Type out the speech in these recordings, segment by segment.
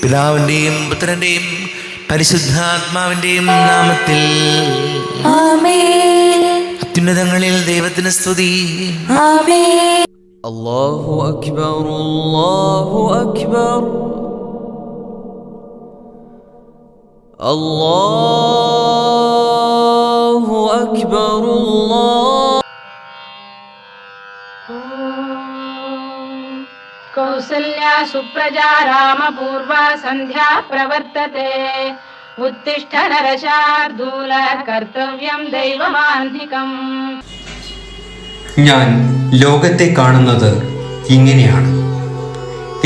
പിതാവിന്റെയും പുത്രന്റെയും പരിശുദ്ധാത്മാവിന്റെയും നാമത്തിൽ ആമേൻ. അത്യുന്നതങ്ങളിൽ ദൈവത്തിന് സ്തുതി. ആമേൻ. അല്ലാഹു അക്ബർ, അല്ലാഹു അക്ബർ, അല്ലാഹു അക്ബർ, കൗസല്യാ സുപ്രജാ രാമപൂർവ സന്ധ്യാ പ്രവർത്തത്തെ ഉത്തിഷ്ഠ നരശാർദൂല കർത്തവ്യം ദൈവമാന്തികം. ഞാൻ ലോകത്തെ കാണുന്നത് ഇങ്ങനെയാണ്.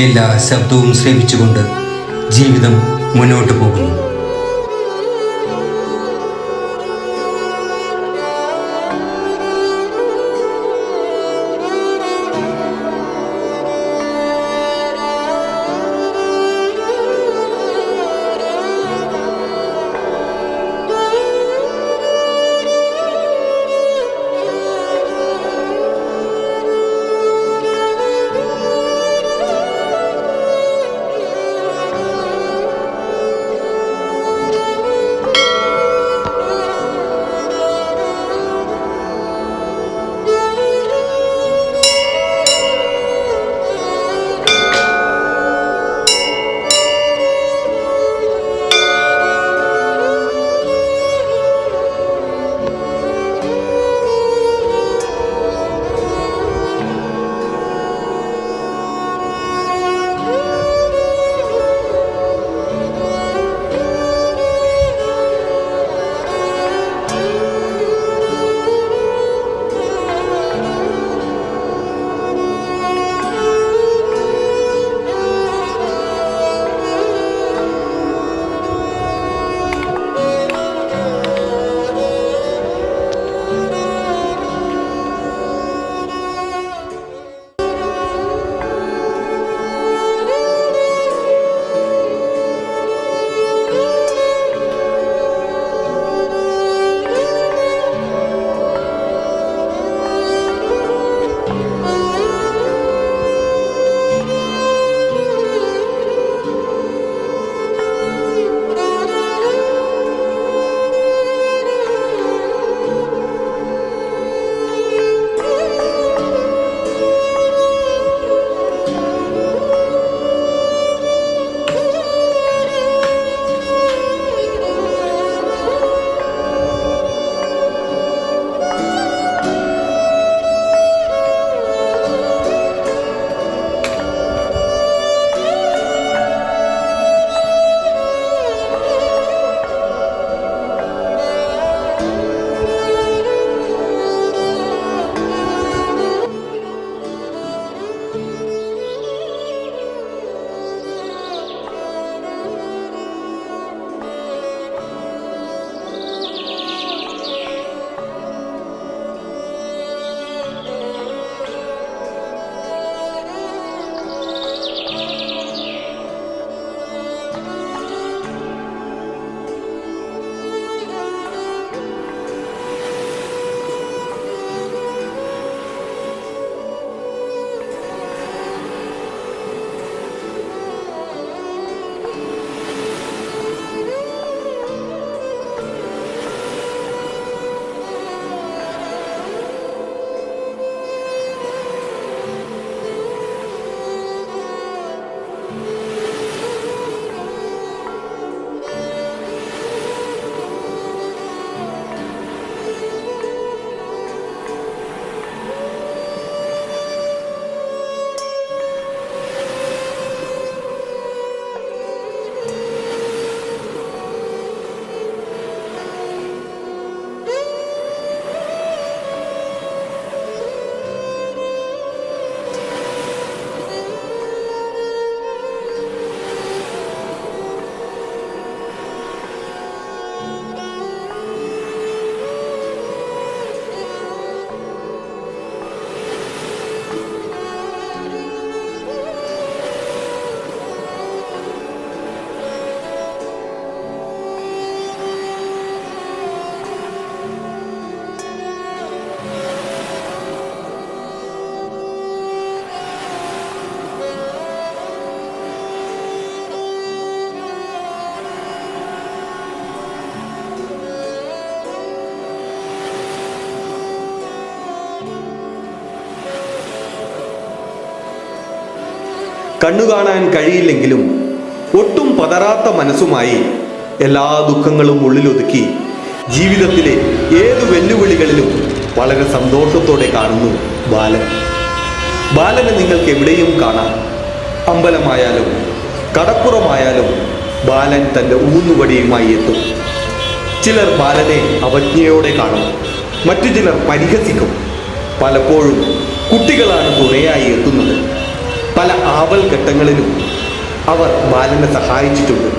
എല്ലാ ശബ്ദവും ശ്രവിച്ചുകൊണ്ട് ജീവിതം മുന്നോട്ട് പോകുന്നു. കണ്ണു കാണാൻ കഴിയില്ലെങ്കിലും ഒട്ടും പതറാത്ത മനസ്സുമായി എല്ലാ ദുഃഖങ്ങളും ഉള്ളിലൊതുക്കി ജീവിതത്തിലെ ഏതു വെല്ലുവിളികളിലും വളരെ സന്തോഷത്തോടെ കാണുന്നു ബാലൻ. ബാലനെ നിങ്ങൾക്ക് എവിടെയും കാണാം. അമ്പലമായാലും കടപ്പുറമായാലും ബാലൻ തൻ്റെ ഊന്നുവടിയുമായി എത്തും. ചിലർ ബാലനെ അവജ്ഞയോടെ കാണും, മറ്റു ചിലർ പരിഹസിക്കും. പലപ്പോഴും കുട്ടികളാണ് തുണയായി എത്തുന്നത്. പല ആപൽ ഘട്ടങ്ങളിലും അവർ ബാലനെ സഹായിച്ചിട്ടുണ്ട്.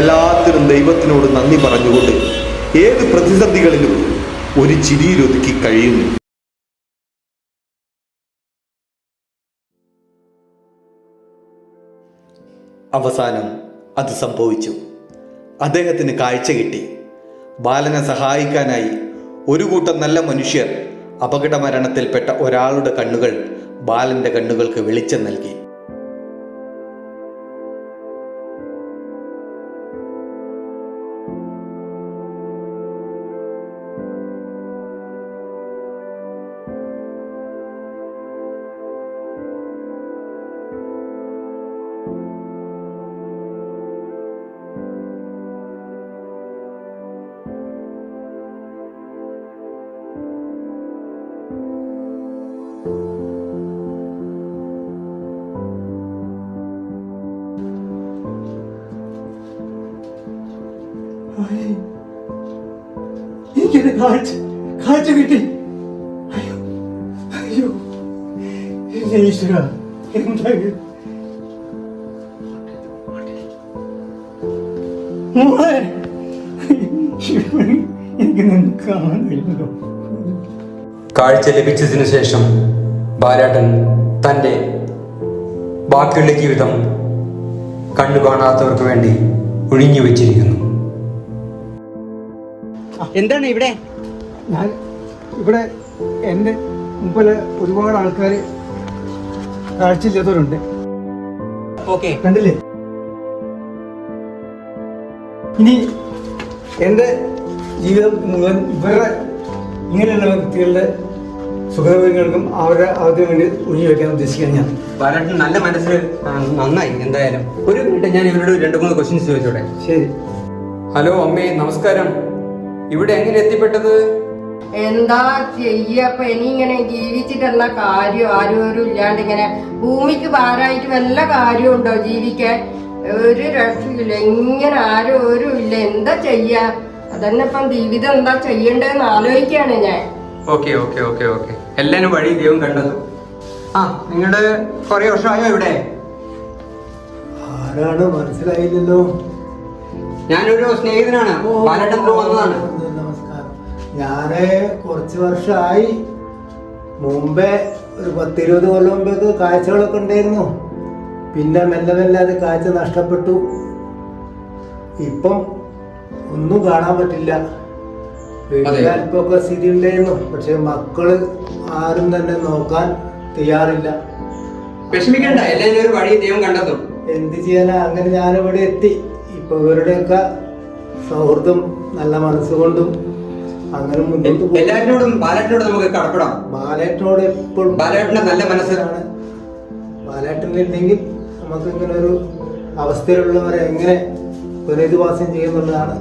എല്ലാത്തിനും ദൈവത്തിനോട് നന്ദി പറഞ്ഞുകൊണ്ട് ഏത് പ്രതിസന്ധികളിലും ഒരു ചിരിയിലൊതുക്കി കഴിയുന്നു. അവസാനം അത് സംഭവിച്ചു. അദ്ദേഹത്തിന് കാഴ്ച കിട്ടി. ബാലനെ സഹായിക്കാനായി ഒരു കൂട്ടം നല്ല മനുഷ്യർ അപകട മരണത്തിൽപ്പെട്ട ഒരാളുടെ കണ്ണുകൾ ബാലന്റെ കണ്ണുകൾക്ക് വെളിച്ചം നൽകി. എനിക്കത് കാഴ്ച കിട്ടി. അയ്യോ അയ്യോ എന്റെ ഈശ്വര, എന്തായത്? മോളെ, എനിക്ക് നിന്ന് കാണാൻ കഴിയുന്നുണ്ടോ? കാഴ്ച ലഭിച്ചതിനു ശേഷം ബാലേട്ടൻ തൻ്റെ ബാക്കിയുള്ള ജീവിതം കണ്ണു കാണാത്തവർക്ക് വേണ്ടി ഒഴിഞ്ഞു വെച്ചിരിക്കുന്നു. എന്താണ് ഇവിടെ? ഞാൻ ഇവിടെ എൻ്റെ മുമ്പിൽ ഒരുപാട് ആൾക്കാർ കാഴ്ചയില്ലാത്തവരുണ്ട്. ഓക്കെ, കണ്ടില്ലേ? ഇനി എൻ്റെ ജീവിതം മുഴുവൻ ഇവരുടെ ഇങ്ങനെയുള്ള വ്യക്തികളുടെ സുഖസൗകര്യങ്ങൾക്കും അവരുടെ ആവശ്യത്തിന് വേണ്ടി ഒഴിഞ്ഞു വെക്കാൻ ഉദ്ദേശിക്കുകയാണ് ഞാൻ. ബാലേട്ടൻ നല്ല മനസ്സിൽ നന്നായി. എന്തായാലും ഒരു മിനിറ്റ് ഞാൻ ഇവരോട് 2-3 ക്വസ്റ്റ്യൻസ് ചോദിച്ചോടെ? ശരി. ഹലോ അമ്മേ, നമസ്കാരം. ഇവിടെ എങ്ങനെ എത്തിപ്പെട്ടത്? എന്താ ചെയ്യപ്പൊ ഇനി ഇങ്ങനെ ജീവിച്ചിട്ടുള്ള കാര്യം ആരും ഇല്ലാണ്ട് ഇങ്ങനെ ഭൂമിക്ക് ഭാരമായിട്ട് വല്ല കാര്യമുണ്ടോ ജീവിക്കാൻ? ഒരു രക്ഷയില്ല, ഇങ്ങനെ ആരും ഇല്ല. എന്താ ചെയ്യാ? അതന്നെ ഇപ്പം ജീവിതം എന്താ ചെയ്യണ്ടേന്ന് ആലോചിക്കാണ് ഞാൻ. ഓക്കെ, എല്ലാരും വഴി ദൈവം കണ്ടത്. നിങ്ങളുടെ കുറെ വർഷമായോ ഇവിടെ? ആരാണ് മനസ്സിലായില്ലല്ലോ. ഞാനൊരു സ്നേഹിതനാണ്, ബാലേട്ടൻ വന്നതാണ്. നമസ്കാരം. ഞാന് കുറച്ച് വർഷമായി. മുമ്പേ ഒരു 10-20 കൊല്ലം മുമ്പേക്ക് കാഴ്ചകളൊക്കെ ഉണ്ടായിരുന്നു. പിന്നെ മെല്ലെ അത് കാഴ്ച നഷ്ടപ്പെട്ടു. ഇപ്പം ഒന്നും കാണാൻ പറ്റില്ല. വീട്ടിൽ അല്പമൊക്കെ സ്ഥിതി ഉണ്ടായിരുന്നു. പക്ഷെ മക്കള് ആരും തന്നെ നോക്കാൻ തയ്യാറില്ല. വിഷമിക്കണ്ട, എല്ലാവരും ഒരു വഴി ദൈവം കണ്ടെത്തും. എന്ത് ചെയ്യാനാ? അങ്ങനെ ഞാനിവിടെ എത്തി. ഇപ്പൊ ഇവരുടെയൊക്കെ സൗഹൃദം നല്ല മനസ്സുകൊണ്ടും അങ്ങനെ മുന്നോട്ട് പോകും. എല്ലാവരോടും ബാലേട്ടനോട് നമുക്ക് കടപ്പെടാം. ബാലേട്ടനോട് എപ്പോഴും ബാലേട്ടന്റെ നല്ല മനസ്സിലാണ്. ബാലേട്ടനില്ലെങ്കിൽ നമുക്ക് ഇങ്ങനെ ഒരു അവസ്ഥയിലുള്ളവരെ എങ്ങനെ പുനരധിവാസം ചെയ്യുന്നുള്ളതാണ്.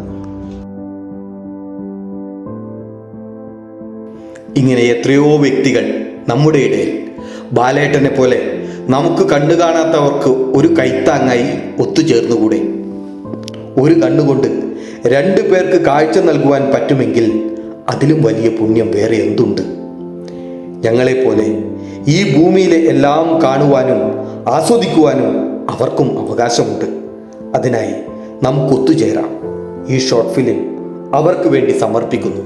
ഇങ്ങനെ എത്രയോ വ്യക്തികൾ നമ്മുടെ ഇടയിൽ ബാലേട്ടനെ പോലെ നമുക്ക് കണ്ണു കാണാത്തവർക്ക് ഒരു കൈത്താങ്ങായി ഒത്തുചേർന്നുകൂടെ? ഒരു കണ്ണുകൊണ്ട് 2 പേർക്ക് കാഴ്ച നൽകുവാൻ പറ്റുമെങ്കിൽ അതിലും വലിയ പുണ്യം വേറെ എന്തുണ്ട്? ഞങ്ങളെപ്പോലെ ഈ ഭൂമിയിലെ എല്ലാം കാണുവാനും ആസ്വദിക്കുവാനും അവർക്കും അവകാശമുണ്ട്. അതിനായി നമുക്ക് ഒത്തുചേരാം. ഈ ഷോർട്ട് ഫിലിം അവർക്ക് വേണ്ടി സമർപ്പിക്കുന്നു.